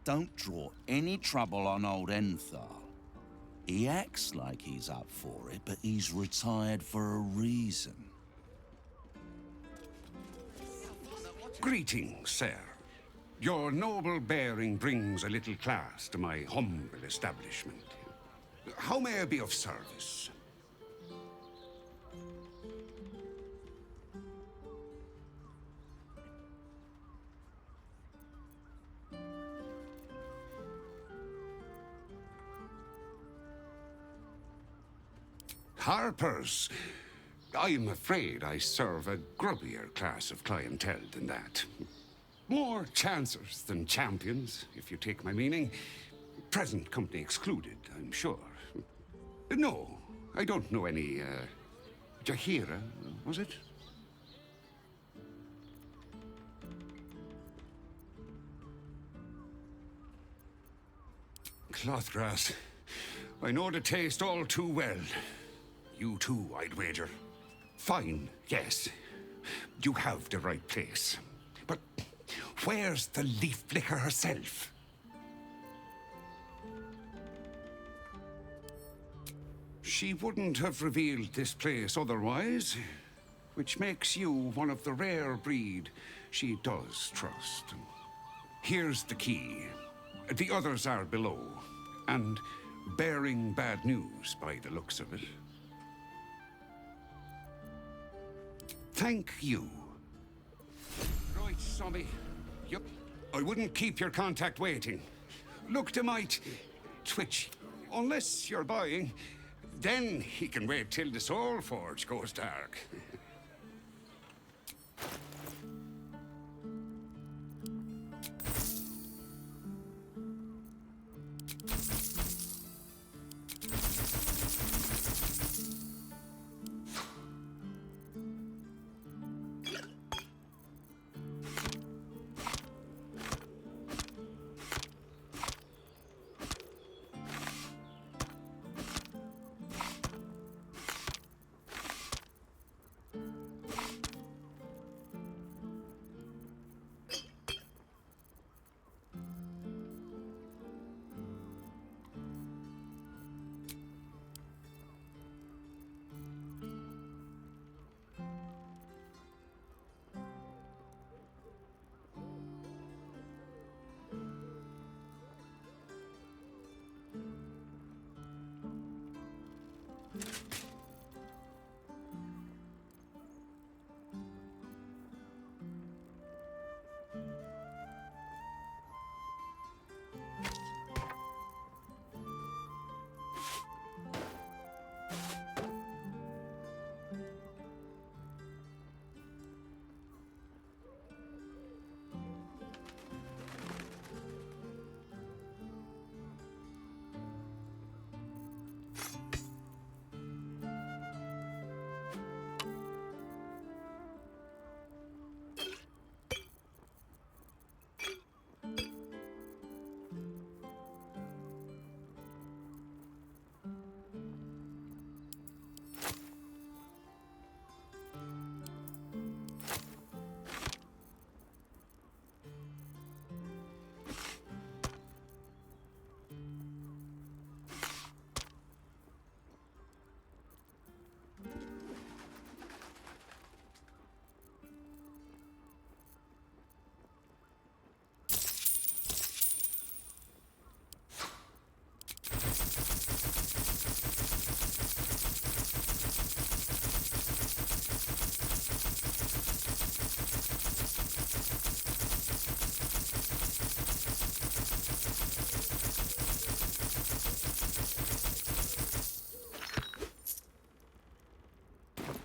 don't draw any trouble on old Enthal. He acts like he's up for it, but he's retired for a reason. Greetings, sir. Your noble bearing brings a little class to my humble establishment. How may I be of service? Harpers. I'm afraid I serve a grubbier class of clientele than that. More chancers than champions, if you take my meaning. Present company excluded, I'm sure. No, I don't know any, Jahira, was it? Clothgrass. I know the taste all too well. You too, I'd wager. Fine, yes. You have the right place. But where's the leaf flicker herself? She wouldn't have revealed this place otherwise, which makes you one of the rare breed she does trust. Here's the key. The others are below, and bearing bad news by the looks of it. Thank you. Right, Sommy. Yup. I wouldn't keep your contact waiting. Look, they might twitch. Unless you're buying, then he can wait till the Soul Forge goes dark.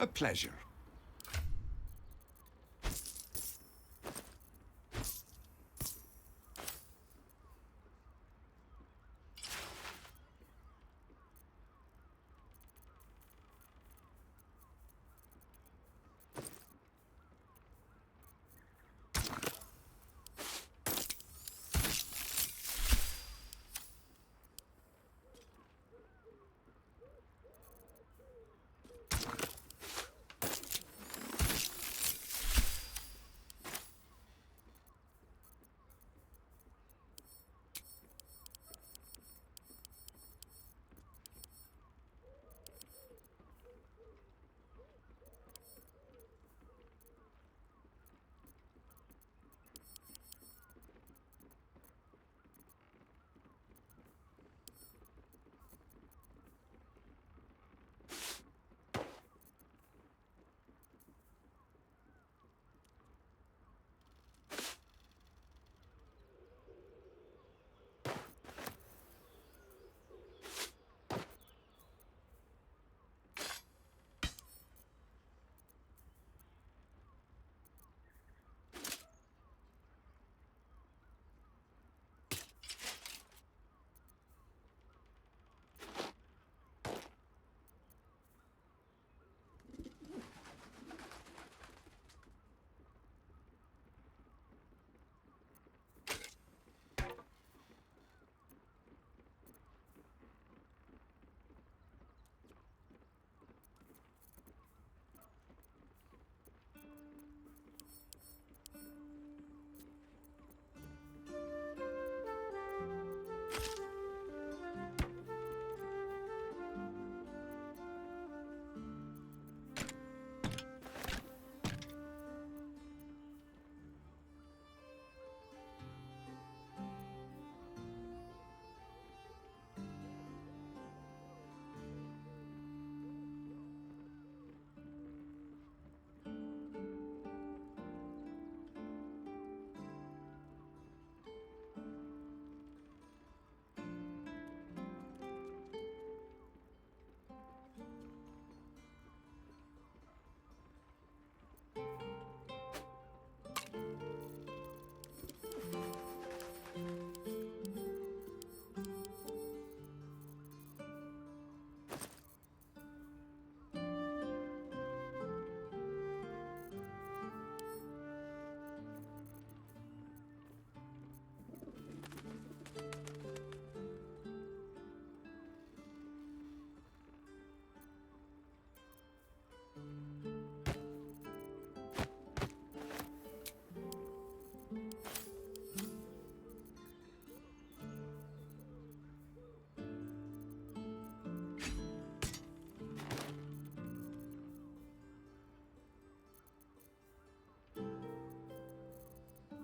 A pleasure.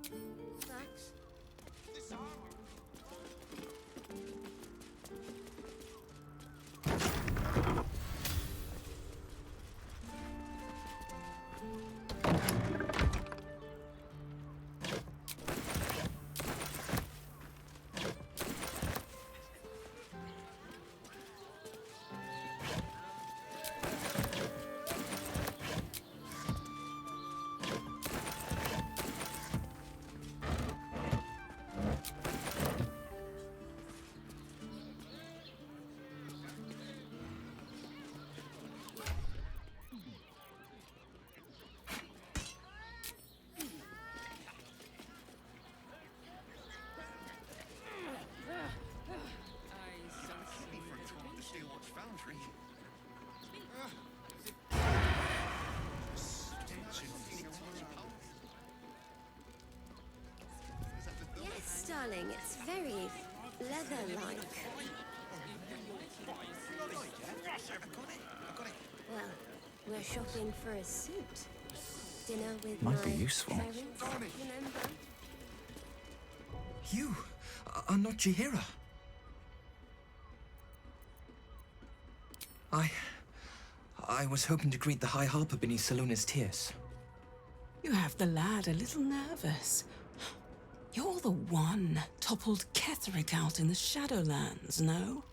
Thanks. Yes, darling, it's very leather-like. Well, we're shopping for a suit. Dinner with Might be my useful. parents, remember? You are not Jahira. I was hoping to greet the High Harper beneath Salona's tears. You have the lad a little nervous. You're the one toppled Ketherick out in the Shadowlands, no?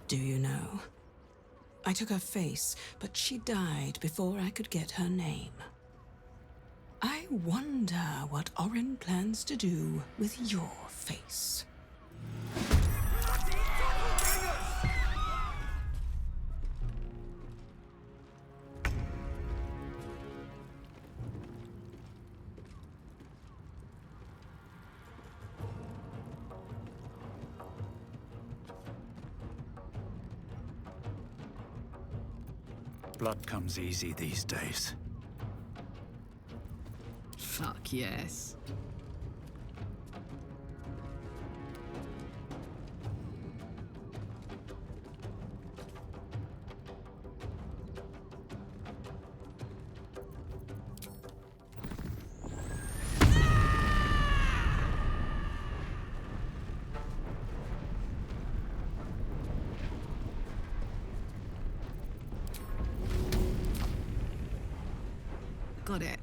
Do you know? I took her face, but she died before I could get her name. I wonder what Orin plans to do with your face. Blood comes easy these days. Fuck yes. Got it.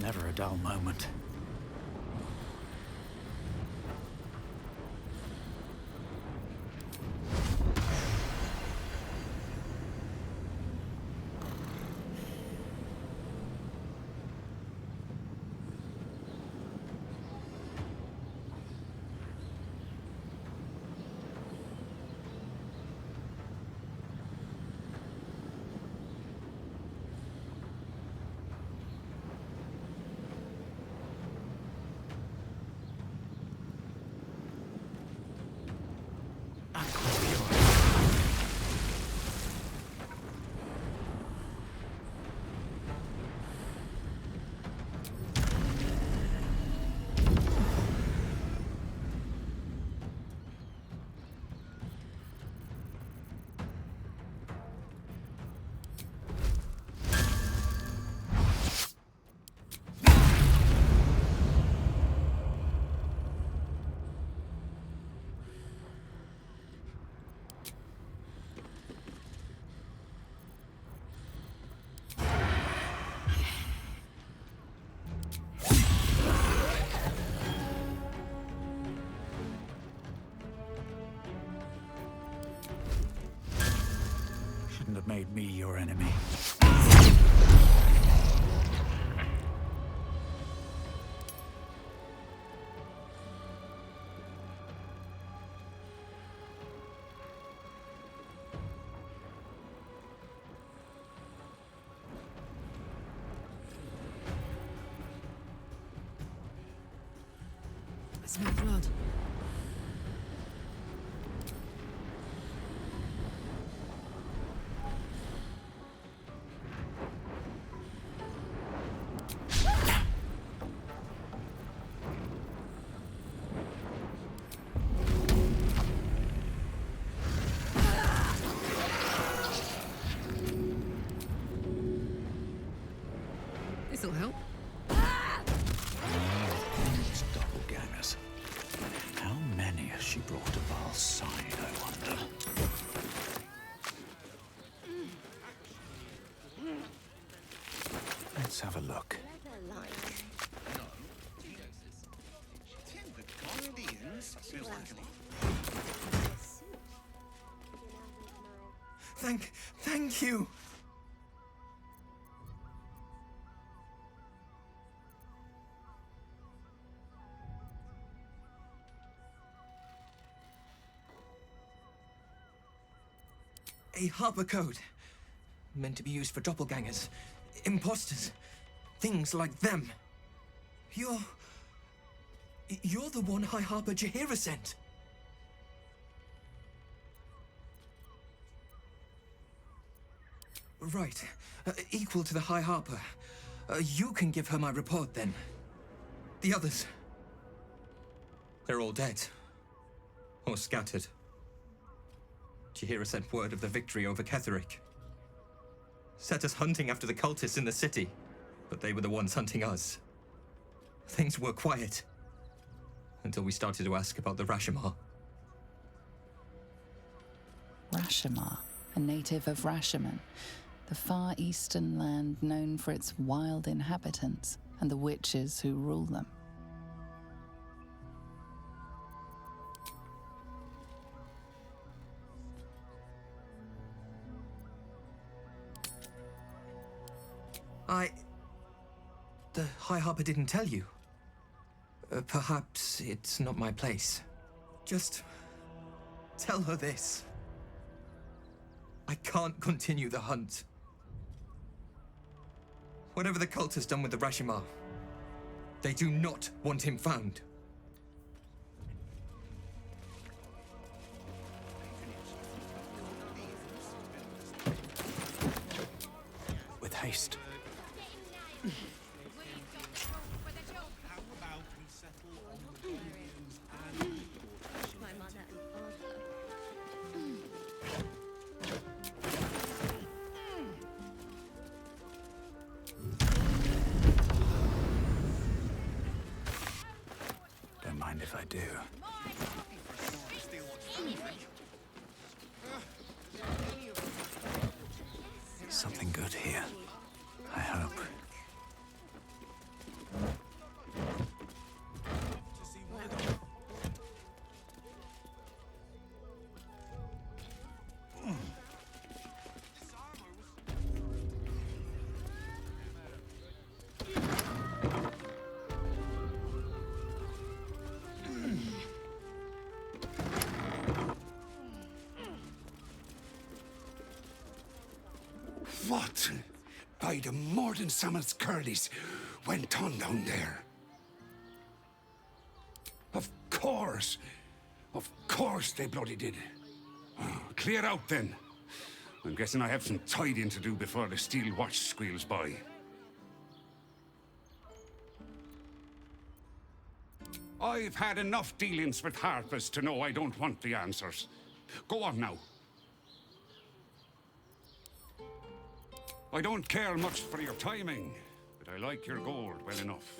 Never a dull moment. shouldn't have made me your enemy. I smell blood. This'll help. These doppelgangers. How many has she brought to Baal's side, I wonder? Let's have a look. Thank you. A Harper code. Meant to be used for doppelgangers, imposters, things like them. You're the one High Harper Jaheira sent. Right. Equal to the High Harper. You can give her my report, then. The others... they're all dead. Or scattered. Jaheira sent word of the victory over Ketheric. Set us hunting after the cultists in the city, but they were the ones hunting us. Things were quiet. Until we started to ask about the Rashomar. Rashomar, a native of Rashomon, the far eastern land known for its wild inhabitants and the witches who rule them. The High Harper didn't tell you. Perhaps it's not my place. Just tell her this. I can't continue the hunt. Whatever the cult has done with the Rashomar, they do not want him found. With haste. My mother and father. Don't mind if I do. Something good here, I hope. What, by the Morden Summits Curlies, went on down there? Of course they bloody did. Oh, clear out then. I'm guessing I have some tidying to do before the steel watch squeals by. I've had enough dealings with Harpers to know I don't want the answers. Go on now. I don't care much for your timing, but I like your gold well enough.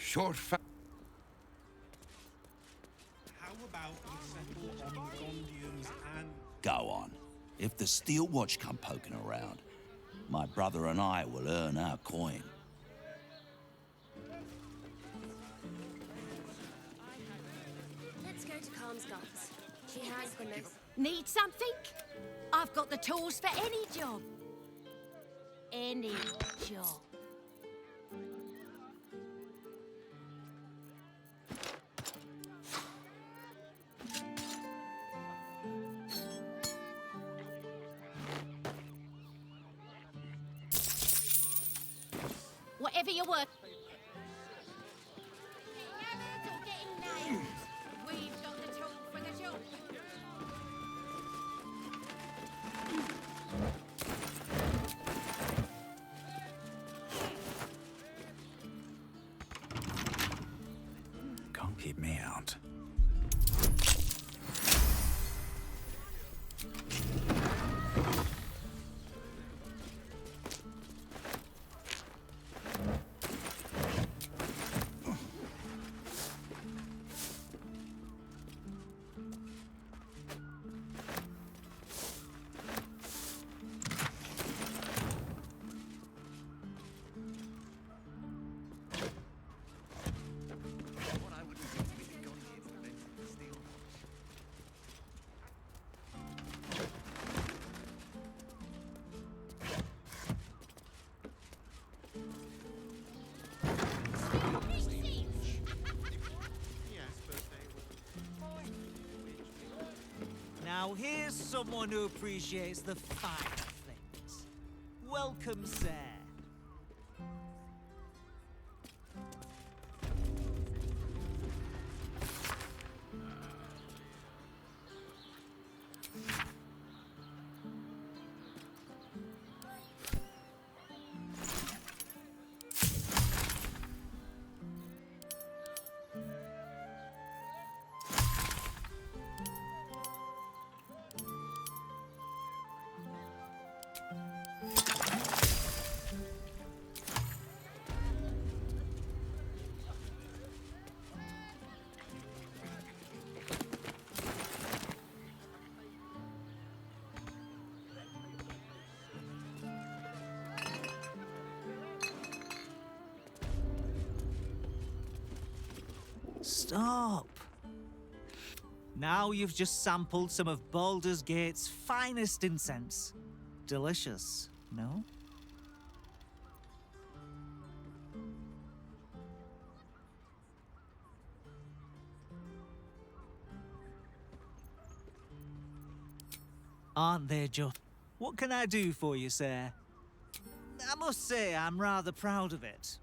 Short How about we settle on Gondian If the steel watch come poking around, my brother and I will earn our coin. Let's go to Calmsgard's. She has the most... Need something? I've got the tools for any job. Any job. Whatever you work. We've got the tool for the job. Can't keep me out. Now here's someone who appreciates the finer things. Welcome, sir. Stop. Now you've just sampled some of Baldur's Gate's finest incense. Delicious, no? Aren't they just? What can I do for you, sir? I must say I'm rather proud of it.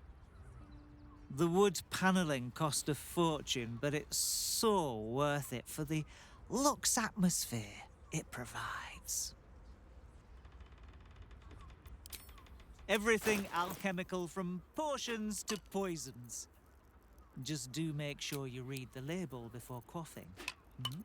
The wood panelling cost a fortune, but it's so worth it for the luxe atmosphere it provides. Everything alchemical from potions to poisons. Just do make sure you read the label before quaffing. Hmm?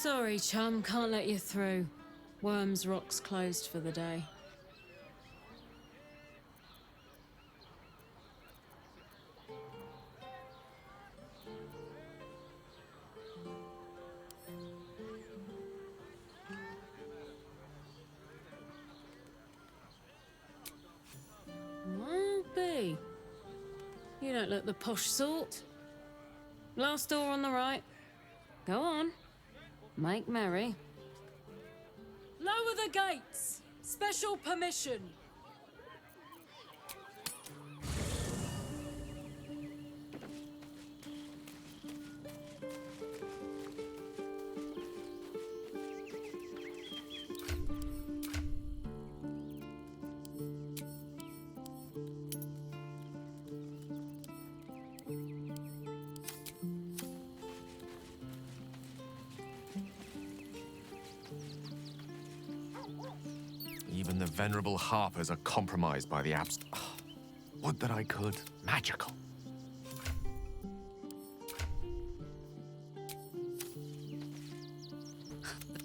Sorry, chum, can't let you through. Worms Rock's closed for the day. Well, be. You don't look the posh sort. Last door on the right. Go on. Make merry. Lower the gates! Special permission! Even the venerable harpers are compromised by the abs. Oh, would that I could. Magical.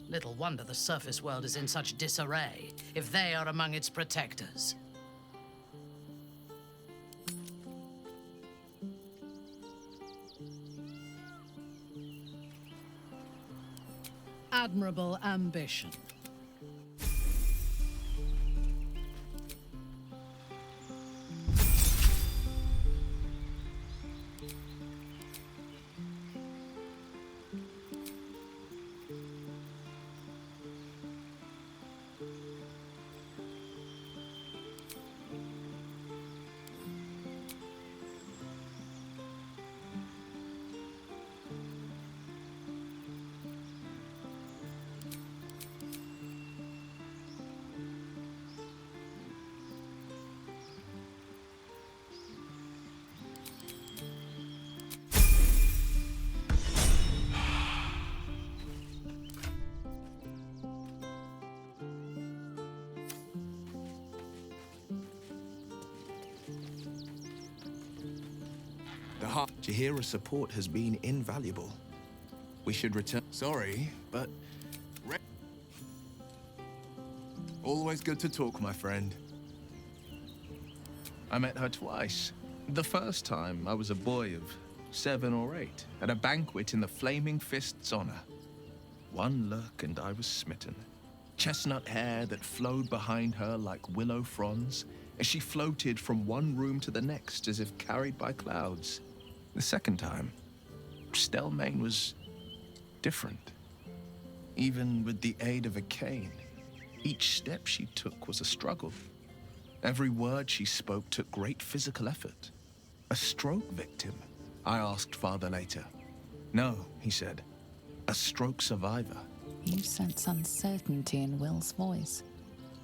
Little wonder the surface world is in such disarray, if they are among its protectors. Admirable ambition. Jahira's support has been invaluable. We should return. Sorry, but... Always good to talk, my friend. I met her twice. The first time, I was a boy of 7 or 8, at a banquet in the Flaming Fist's honor. One look and I was smitten. Chestnut hair that flowed behind her like willow fronds, as she floated from one room to the next as if carried by clouds. The second time, Stelmane was different. Even with the aid of a cane, each step she took was a struggle. Every word she spoke took great physical effort. A stroke victim? I asked father later. No, he said. A stroke survivor. You sense uncertainty in Will's voice.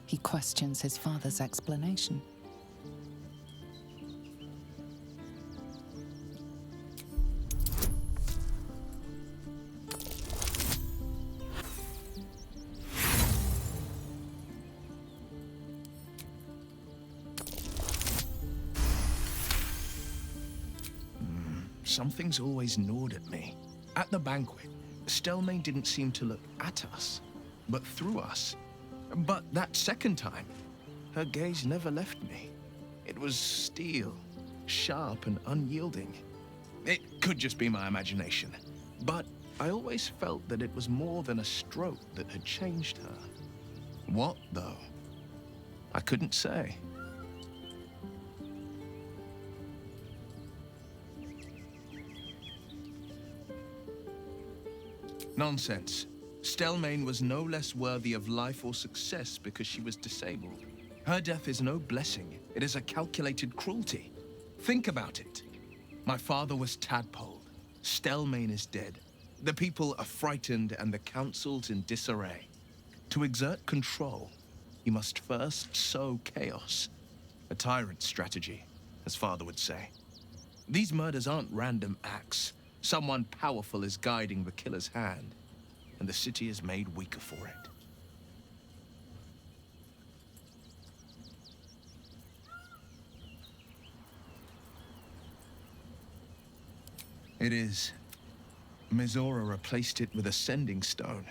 He questions his father's explanation. Something's always gnawed at me. At the banquet, Stelmane didn't seem to look at us, but through us. But that second time, her gaze never left me. It was steel, sharp and unyielding. It could just be my imagination, but I always felt that it was more than a stroke that had changed her. What, though? I couldn't say. Nonsense. Stelmane was no less worthy of life or success because she was disabled. Her death is no blessing. It is a calculated cruelty. Think about it. My father was tadpoled. Stelmane is dead. The people are frightened and the council's in disarray. To exert control, you must first sow chaos. A tyrant's strategy, as father would say. These murders aren't random acts. Someone powerful is guiding the killer's hand, and the city is made weaker for it. It is. Mizora replaced it with a sending stone.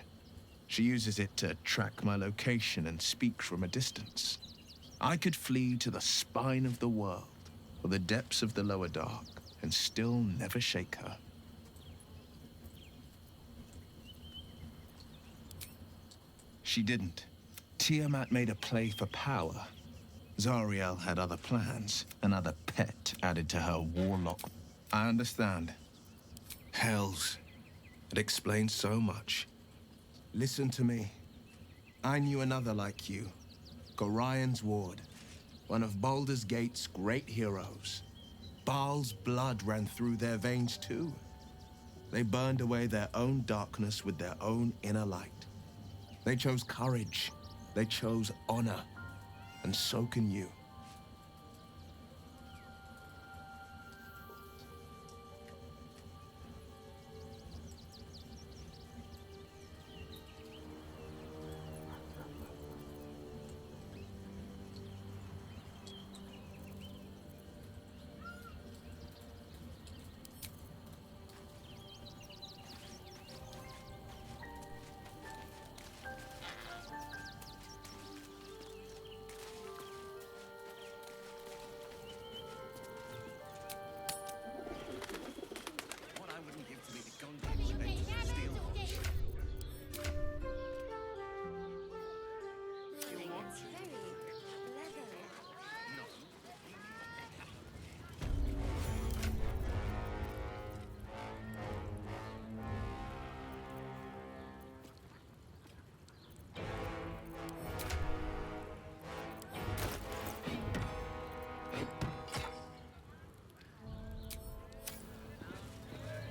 She uses it to track my location and speak from a distance. I could flee to the spine of the world, or the depths of the lower dark, and still never shake her. She didn't. Tiamat made a play for power. Zariel had other plans, another pet added to her warlock. I understand. Hells. It explains so much. Listen to me. I knew another like you. Gorion's ward. One of Baldur's Gate's great heroes. Baal's blood ran through their veins too. They burned away their own darkness with their own inner light. They chose courage. They chose honor. And so can you.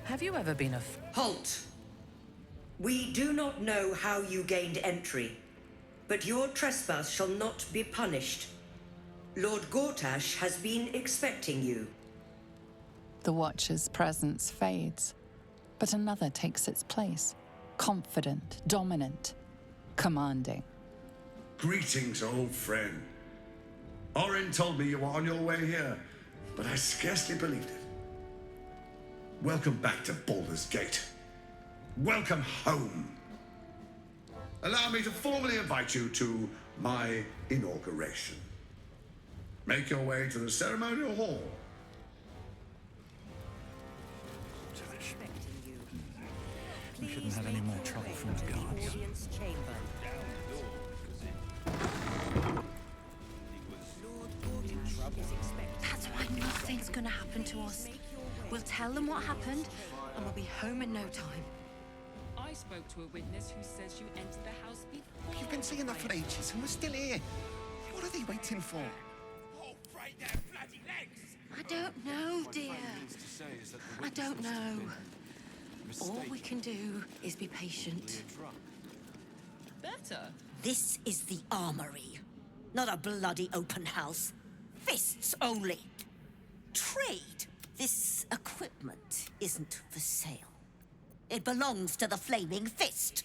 Have you ever been a Halt! We do not know how you gained entry, but your trespass shall not be punished. Lord Gortash has been expecting you. The Watcher's presence fades, but another takes its place. Confident, dominant, commanding. Greetings, old friend. Orin told me you were on your way here, but I scarcely believed it. Welcome back to Baldur's Gate. Welcome home. Allow me to formally invite you to my inauguration. Make your way to the ceremonial hall. We shouldn't have any more trouble from the guards. That's why nothing's gonna happen to us. We'll tell them what happened, and we'll be home in no time. I spoke to a witness who says you entered the house before. You've been seeing that for ages, and we're still here. What are they waiting for? Oh, break their bloody legs! I don't know, dear. I don't know. All we can do is be patient. Better. This is the armory, not a bloody open house. Fists only. Trade. This equipment isn't for sale. It belongs to the Flaming Fist.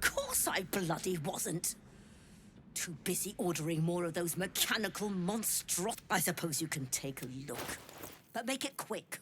Course I bloody wasn't. Too busy ordering more of those mechanical monstros. I suppose you can take a look, but make it quick.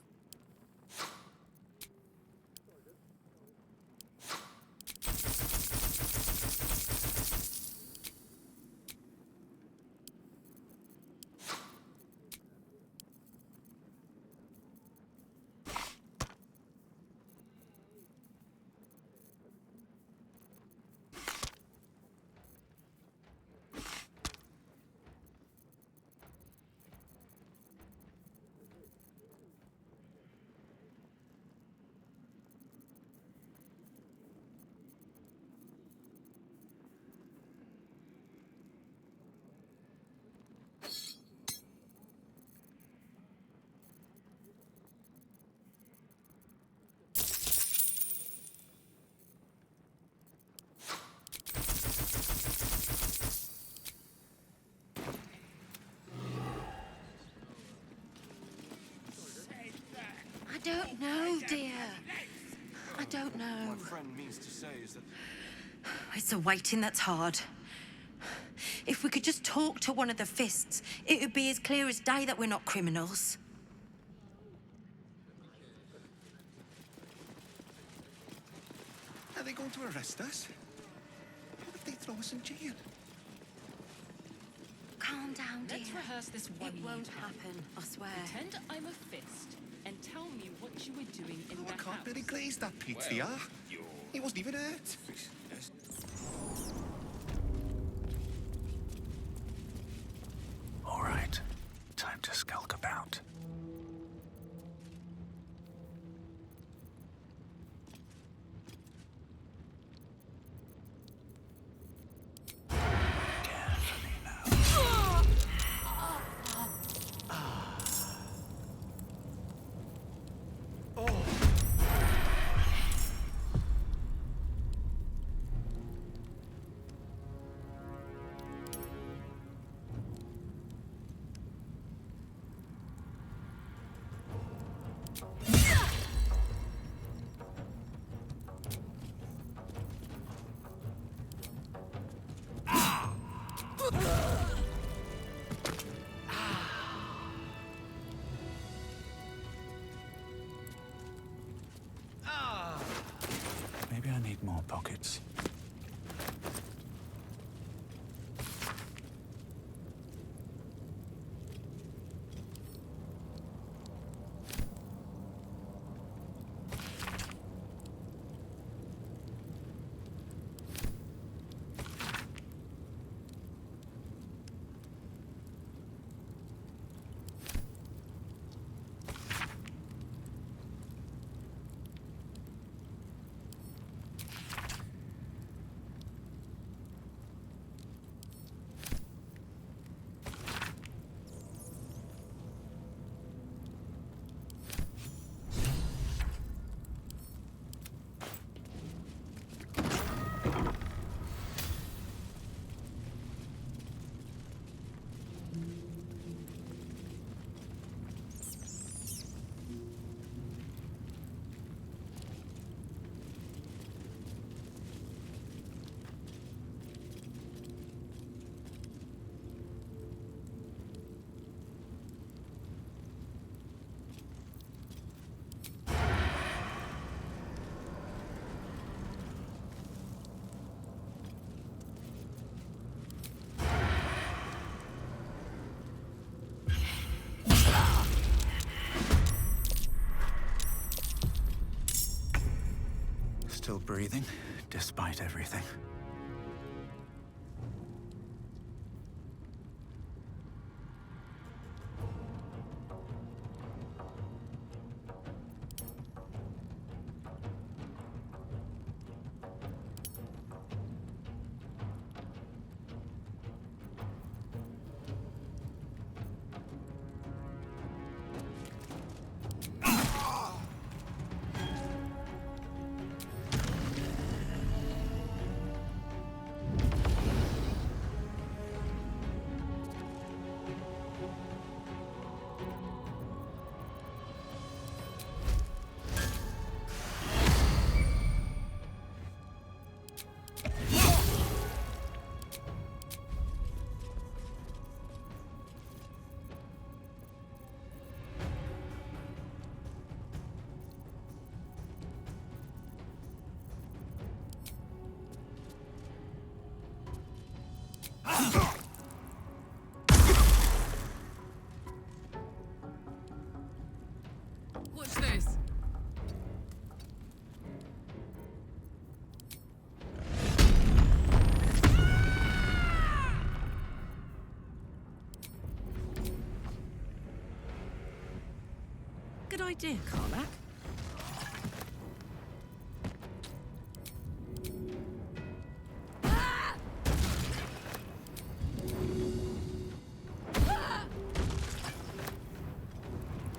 don't know, dear. I don't know. What my friend means to say is that It's the waiting that's hard. If we could just talk to one of the fists, it would be as clear as day that we're not criminals. are they going to arrest us? What if they throw us in jail? Calm down, dear. let's rehearse this one. It won't more time. happen, I swear. Pretend I'm a fist and tell me what you were doing in Oh, the I can't house. really glaze that pizza. He wasn't even hurt. All right, time to skulk about. Maybe I need more pockets. Still breathing, despite everything. Watch this. Good idea, Karlach.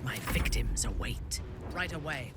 My victims await. Right away.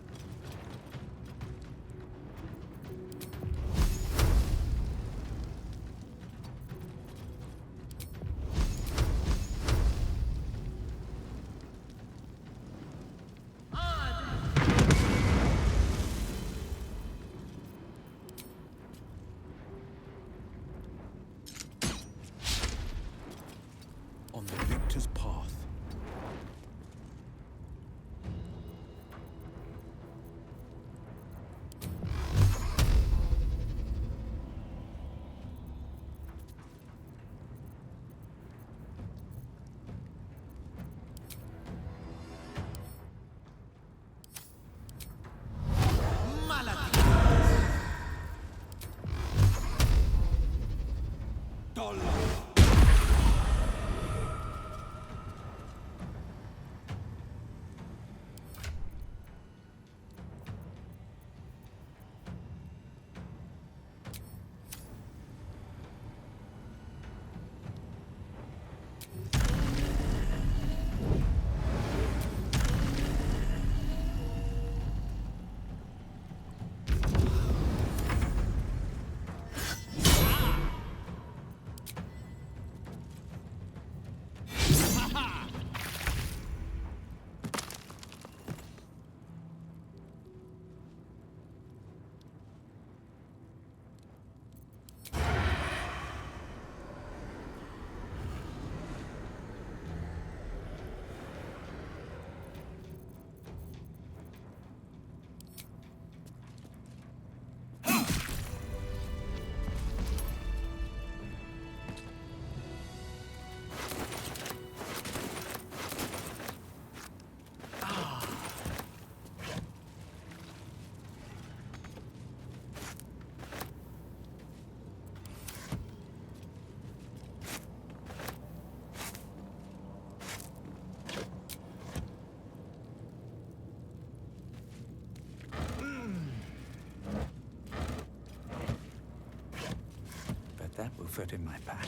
That will fit in my pack.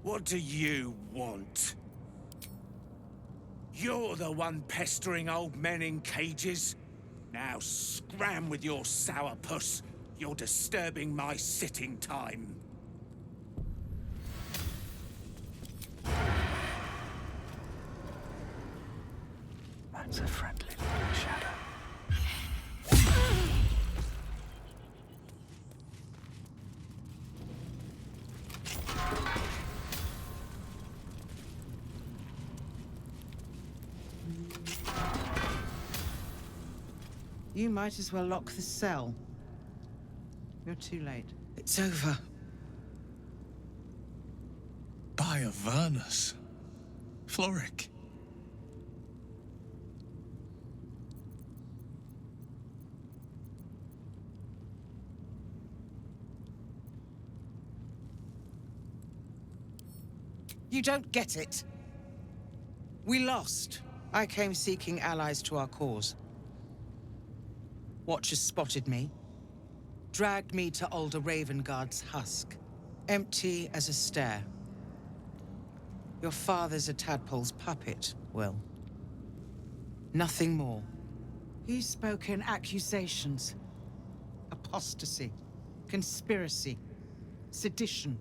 What do you want? You're the one pestering old men in cages? Now scram with your sourpuss. You're disturbing my sitting time. That's a friendly looking shadow. You might as well lock the cell. You're too late. It's over. By Avernus. Floric. You don't get it. We lost. I came seeking allies to our cause. Watchers spotted me, dragged me to Alder Ravengard's husk, empty as a stair. Your father's a tadpole's puppet, Will. Nothing more. He's spoken accusations. Apostasy, conspiracy, sedition.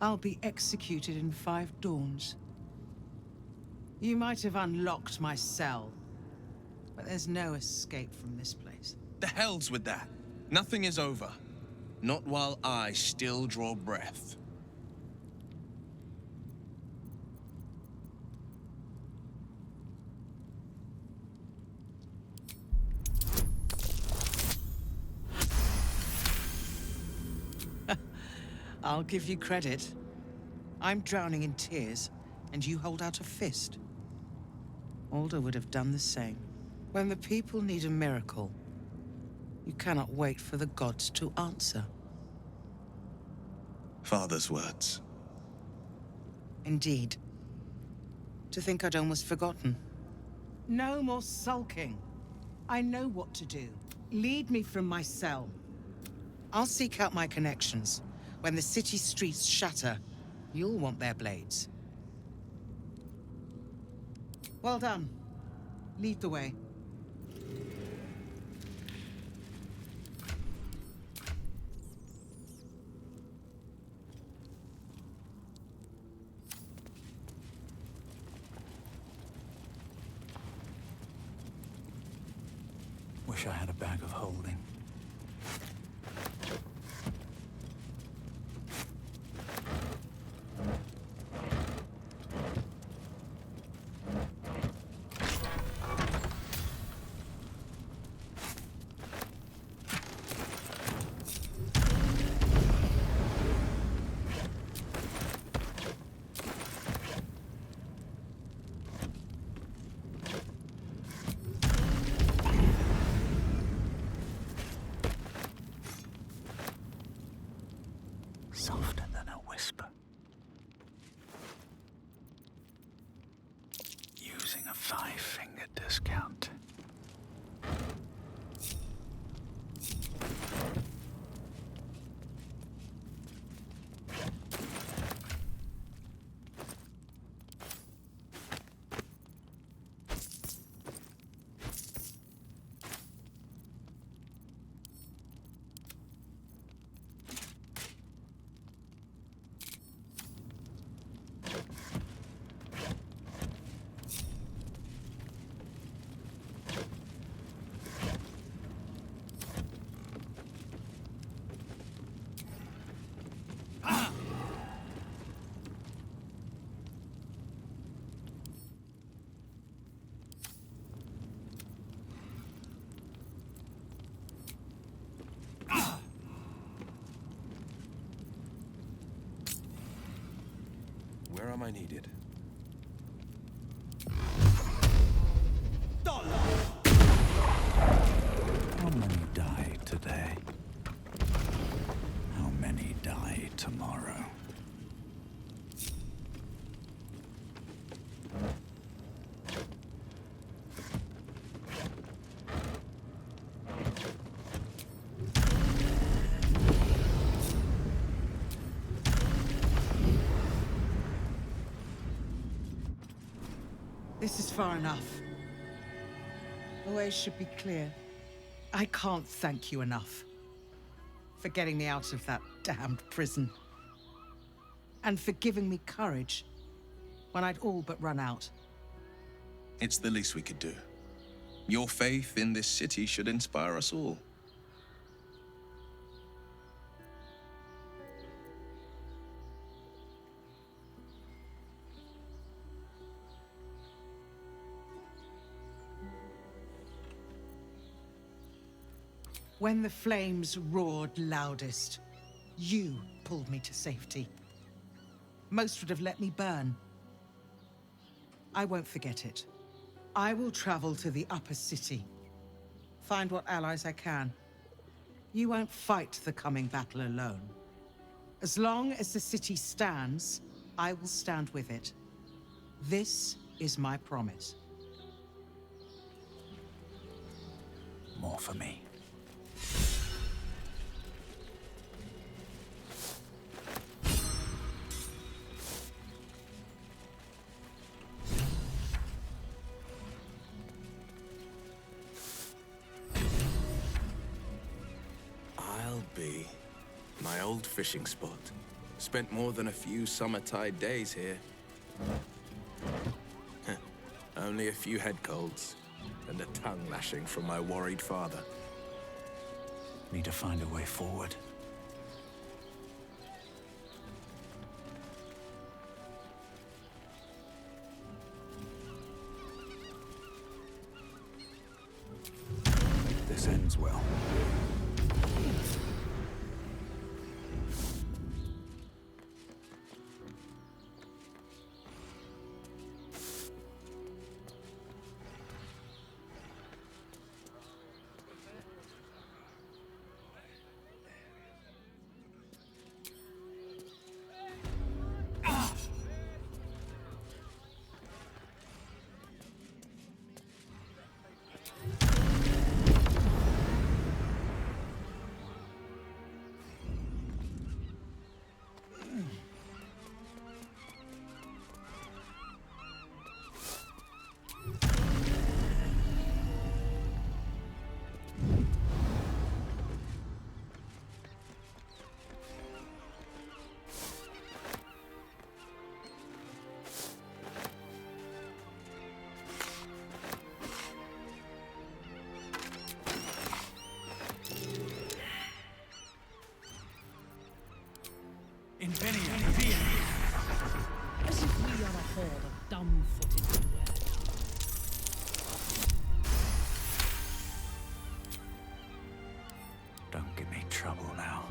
I'll be executed in 5 dawns. You might have unlocked my cell, but there's no escape from this place. The hell's with that. Nothing is over. Not while I still draw breath. I'll give you credit. I'm drowning in tears, and you hold out a fist. Alder would have done the same. When the people need a miracle, you cannot wait for the gods to answer. Father's words. Indeed. To think I'd almost forgotten. No more sulking. I know what to do. Lead me from my cell. I'll seek out my connections. When the city streets shatter, you'll want their blades. Well done. Lead the way. Wish I had a bag of holding. Softer than a whisper. Using a 5-finger discount. am I needed? How many die today? How many die tomorrow? This is far enough. The way should be clear. I can't thank you enough for getting me out of that damned prison. And for giving me courage when I'd all but run out. It's the least we could do. Your faith in this city should inspire us all. When the flames roared loudest, you pulled me to safety. Most would have let me burn. I won't forget it. I will travel to the upper city, find what allies I can. You won't fight the coming battle alone. As long as the city stands, I will stand with it. This is my promise. More for me. Be my old fishing spot. Spent more than a few summer-tide days here. Only a few head colds and a tongue lashing from my worried father. Need to find a way forward. Hope this ends well. As if we are a horde of dumb-footed dweller. Don't give me trouble now.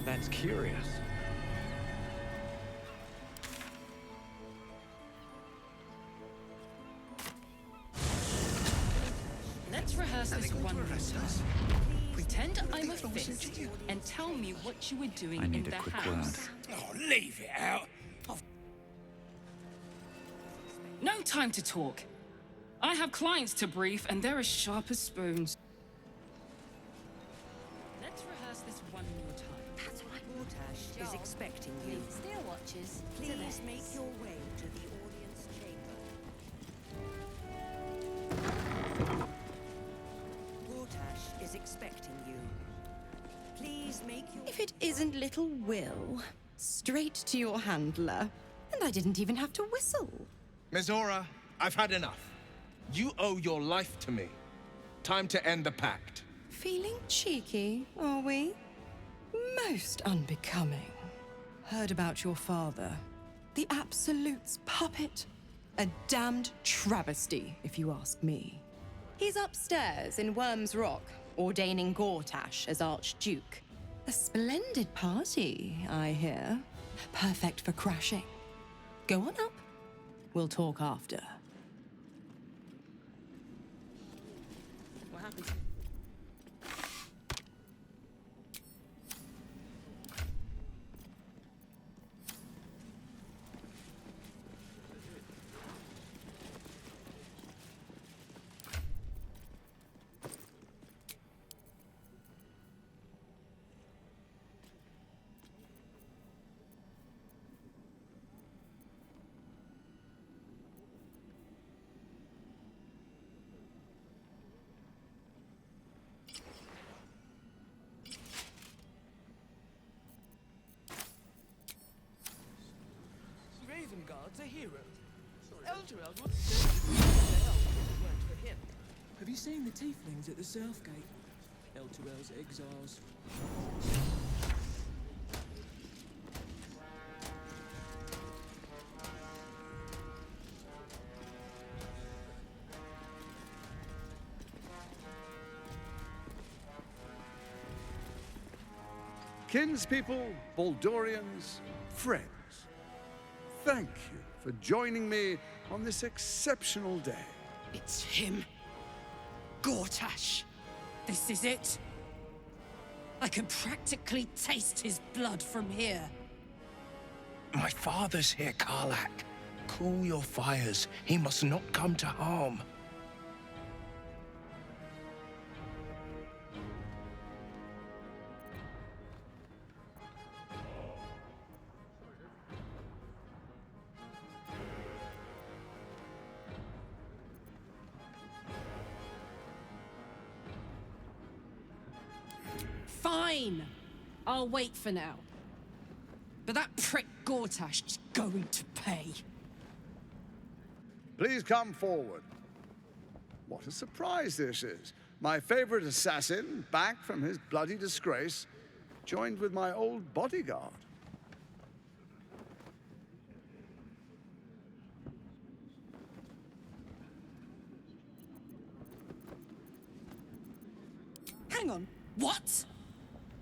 That's curious. Let's rehearse this one more time. Pretend I'm a fist and tell me what you were doing I need in a the quick house. word. Oh, leave it out. No time to talk. I have clients to brief, and they're as sharp as spoons. Let's rehearse this one more time. That's right. Gortash is expecting you. Still watches. Please make your way to the audience chamber. Gortash is expecting you. Please make your... If it isn't little Will, straight to your handler. And I didn't even have to whistle. Mizora, I've had enough. You owe your life to me. Time to end the pact. Feeling cheeky, are we? Most unbecoming. Heard about your father. The Absolute's puppet. A damned travesty, if you ask me. He's upstairs in Worm's Rock, ordaining Gortash as Archduke. A splendid party, I hear. Perfect for crashing. Go on up. We'll talk after. What happened? Ravengard's a hero. Elturel would certainly be there if it weren't for him. Have you seen the tieflings at the Southgate? Elturel's exiles. Kinspeople, Baldurians, friends, thank you for joining me on this exceptional day. It's him. Gortash. This is it. I can practically taste his blood from here. My father's here, Karlak. Cool your fires. He must not come to harm. Fine. I'll wait for now. But that prick Gortash is going to pay. Please come forward. What a surprise this is. My favorite assassin, back from his bloody disgrace, joined with my old bodyguard. Hang on. What?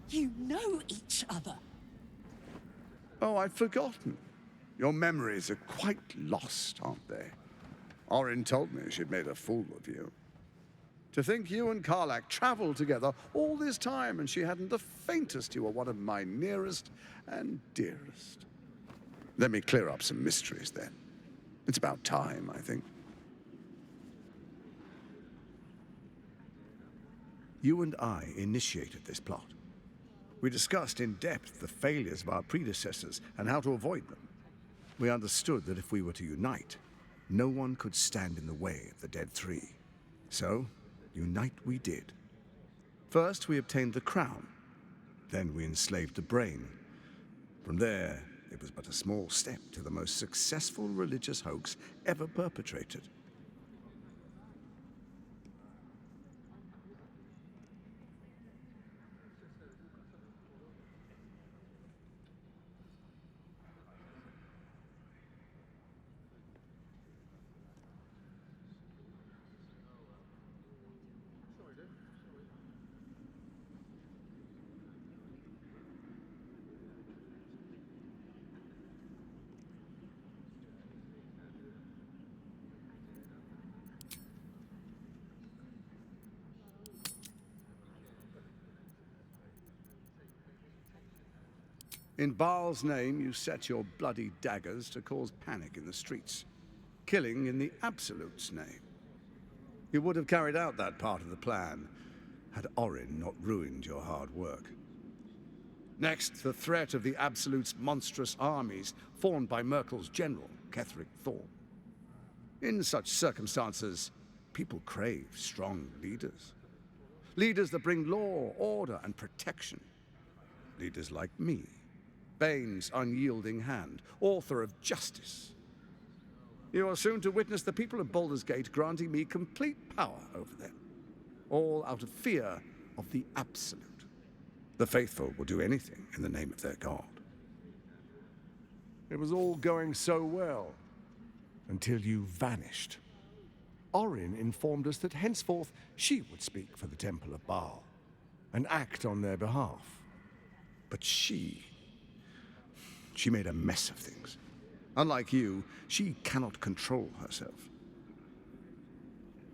You know each other. Oh, I'd forgotten. Your memories are quite lost, aren't they? Orin told me she'd made a fool of you. To think you and Karlak traveled together all this time and she hadn't the faintest you were one of my nearest and dearest. Let me clear up some mysteries then. It's about time, I think. You and I initiated this plot. We discussed in depth the failures of our predecessors and how to avoid them. We understood that if we were to unite, no one could stand in the way of the Dead Three. So, unite we did. First, we obtained the crown. Then we enslaved the brain. From there, it was but a small step to the most successful religious hoax ever perpetrated. In Baal's name, you set your bloody daggers to cause panic in the streets, killing in the Absolute's name. You would have carried out that part of the plan had Orin not ruined your hard work. Next, the threat of the Absolute's monstrous armies formed by Merkel's general, Ketheric Thorm. In such circumstances, people crave strong leaders. Leaders that bring law, order, and protection. Leaders like me, Bane's unyielding hand, author of justice. You are soon to witness the people of Baldur's Gate granting me complete power over them, all out of fear of the Absolute. The faithful will do anything in the name of their god. It was all going so well, until you vanished. Orin informed us that henceforth she would speak for the Temple of Baal, and act on their behalf. But she made a mess of things. Unlike you, she cannot control herself.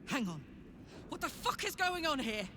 Hang on. What the fuck is going on here?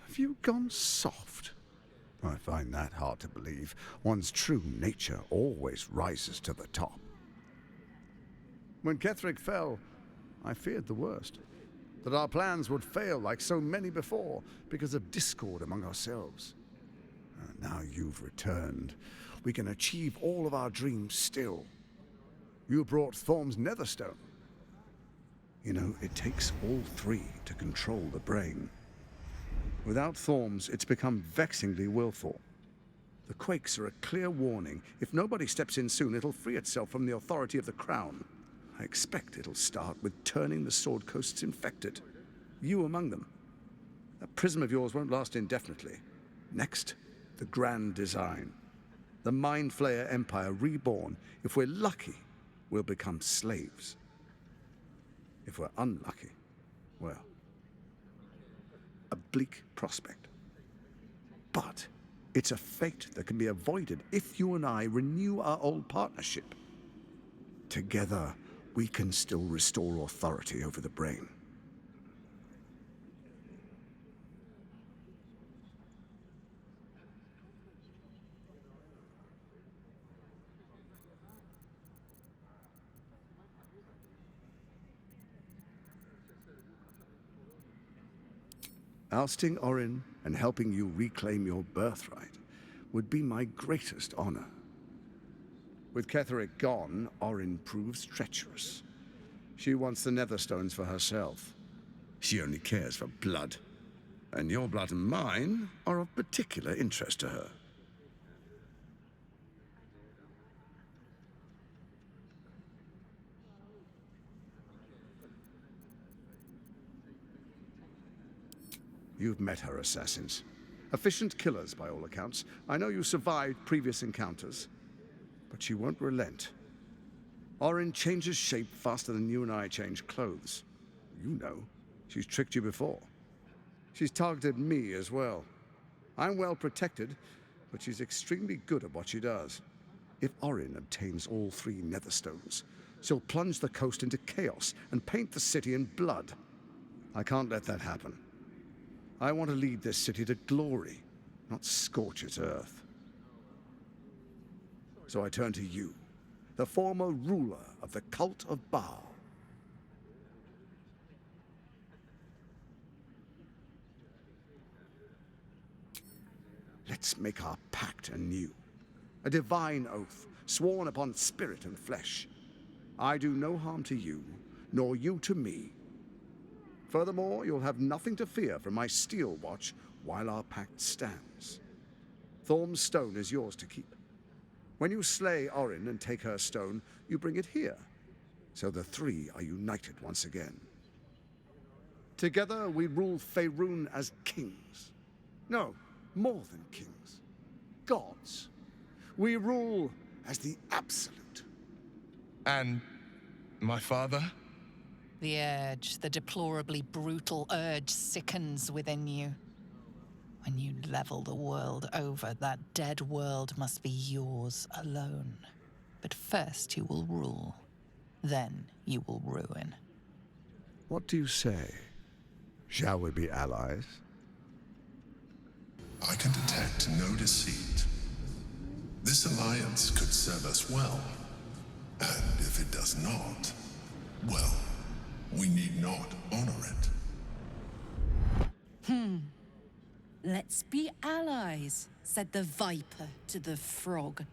Have you gone soft? I find that hard to believe. One's true nature always rises to the top. When Ketheric fell, I feared the worst. That our plans would fail like so many before because of discord among ourselves. Now you've returned. We can achieve all of our dreams still. You brought Thorm's Netherstone. You know, it takes all three to control the brain. Without Thorm's, it's become vexingly willful. The Quakes are a clear warning. If nobody steps in soon, it'll free itself from the authority of the Crown. I expect it'll start with turning the Sword Coasts infected. You among them. That prism of yours won't last indefinitely. Next, the grand design. The Mind Flayer Empire reborn. If we're lucky, we'll become slaves. If we're unlucky, well, a bleak prospect. But it's a fate that can be avoided if you and I renew our old partnership. Together, we can still restore authority over the brain. Ousting Orin and helping you reclaim your birthright would be my greatest honor. With Ketheric gone, Orin proves treacherous. She wants the Netherstones for herself. She only cares for blood. And your blood and mine are of particular interest to her. You've met her assassins. Efficient killers, by all accounts. I know you survived previous encounters, but she won't relent. Orin changes shape faster than you and I change clothes. You know, she's tricked you before. She's targeted me as well. I'm well protected, but she's extremely good at what she does. If Orin obtains all three Netherstones, she'll plunge the coast into chaos and paint the city in blood. I can't let that happen. I want to lead this city to glory, not scorch its earth. So I turn to you, the former ruler of the cult of Baal. Let's make our pact anew. A divine oath, sworn upon spirit and flesh. I do no harm to you, nor you to me. Furthermore, you'll have nothing to fear from my steel watch while our pact stands. Thorm's stone is yours to keep. When you slay Orin and take her stone, you bring it here, so the three are united once again. Together we rule Faerun as kings. No, more than kings. Gods. We rule as the Absolute. And my father? The urge, the deplorably brutal urge sickens within you. When you level the world over, that dead world must be yours alone. But first you will rule. Then you will ruin. What do you say? Shall we be allies? I can detect no deceit. This alliance could serve us well. And if it does not, well, we need not honor it. Let's be allies, said the viper to the frog.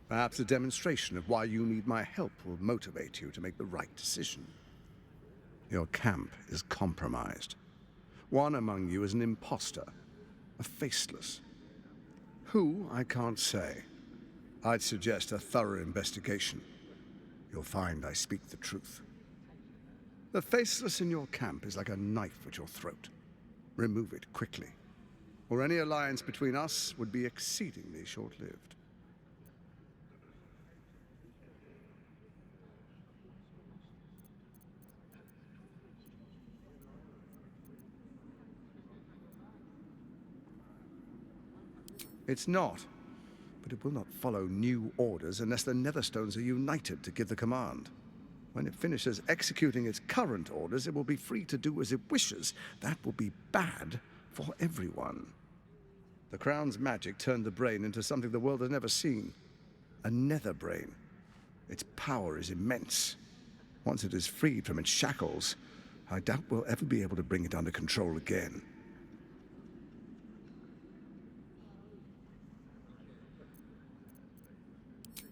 Perhaps a demonstration of why you need my help will motivate you to make the right decision. Your camp is compromised. One among you is an imposter, a faceless. Who, I can't say. I'd suggest a thorough investigation. You'll find I speak the truth. The faceless in your camp is like a knife at your throat. Remove it quickly, or any alliance between us would be exceedingly short-lived. It's not, but it will not follow new orders unless the Netherstones are united to give the command. When it finishes executing its current orders, it will be free to do as it wishes. That will be bad for everyone. The Crown's magic turned the brain into something the world has never seen. A nether brain. Its power is immense. Once it is freed from its shackles, I doubt we'll ever be able to bring it under control again.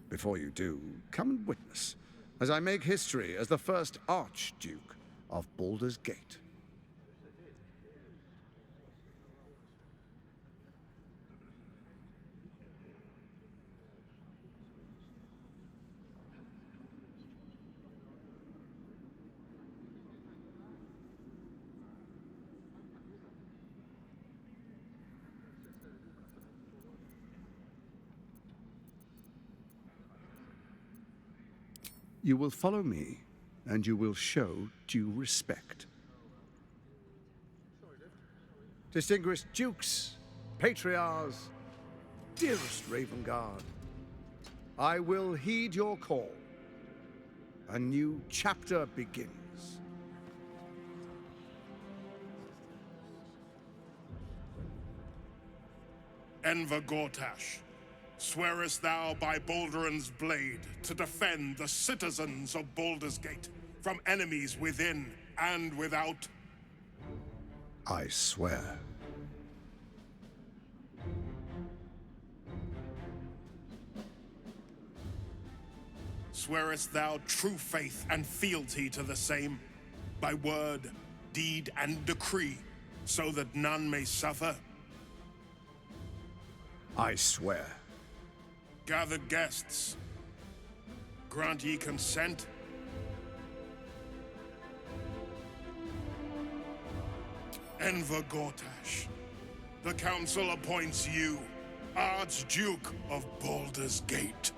Before you do, come and witness, as I make history as the first Archduke of Baldur's Gate. You will follow me, and you will show due respect. Distinguished dukes, patriarchs, dearest Ravengard, I will heed your call. A new chapter begins. Enver Gortash, swearest thou by Balduran's blade to defend the citizens of Baldur's Gate from enemies within and without? I swear. Swearest thou true faith and fealty to the same, by word, deed, and decree, so that none may suffer? I swear. Gathered guests, grant ye consent? Enver Gortash, the Council appoints you Archduke of Baldur's Gate.